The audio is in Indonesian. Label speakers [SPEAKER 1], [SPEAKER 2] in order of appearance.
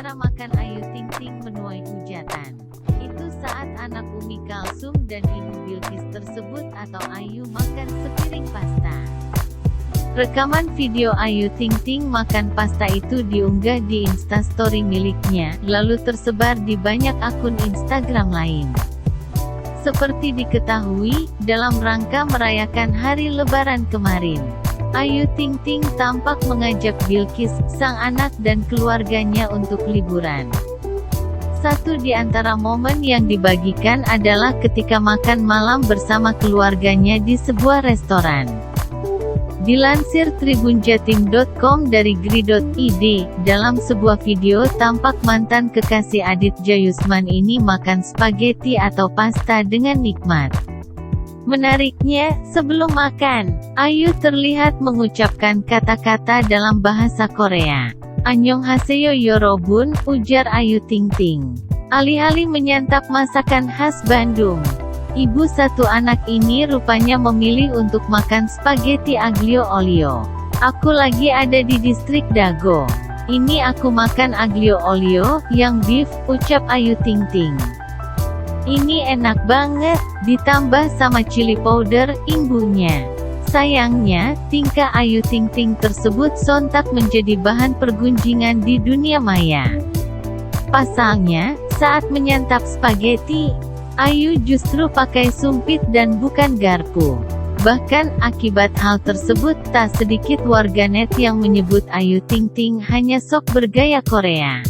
[SPEAKER 1] Cara makan Ayu Ting Ting menuai hujatan. Itu saat anak Umi Kalsum dan Ibu Bilqis tersebut atau Ayu makan sepiring pasta. Rekaman video Ayu Ting Ting makan pasta itu diunggah di Instastory miliknya, lalu tersebar di banyak akun Instagram lain. Seperti diketahui, dalam rangka merayakan hari Lebaran kemarin, Ayu Ting Ting tampak mengajak Bilqis, sang anak dan keluarganya untuk liburan. Satu di antara momen yang dibagikan adalah ketika makan malam bersama keluarganya di sebuah restoran. Dilansir tribunjatim.com dari gri.id, dalam sebuah video tampak mantan kekasih Aditya Yusman ini makan spaghetti atau pasta dengan nikmat. Menariknya, sebelum makan, Ayu terlihat mengucapkan kata-kata dalam bahasa Korea. Annyeonghaseyo yorobun, ujar Ayu Ting Ting. Alih-alih menyantap masakan khas Bandung, ibu satu anak ini rupanya memilih untuk makan spaghetti aglio olio. Aku lagi ada di distrik Dago. Ini aku makan aglio olio, yang beef, ucap Ayu Ting Ting. Ini enak banget, ditambah sama chili powder, imbuhnya. Sayangnya, tingkah Ayu Ting Ting tersebut sontak menjadi bahan pergunjingan di dunia maya. Pasalnya, saat menyantap spaghetti, Ayu justru pakai sumpit dan bukan garpu. Bahkan, akibat hal tersebut, tak sedikit warganet yang menyebut Ayu Ting Ting hanya sok bergaya Korea.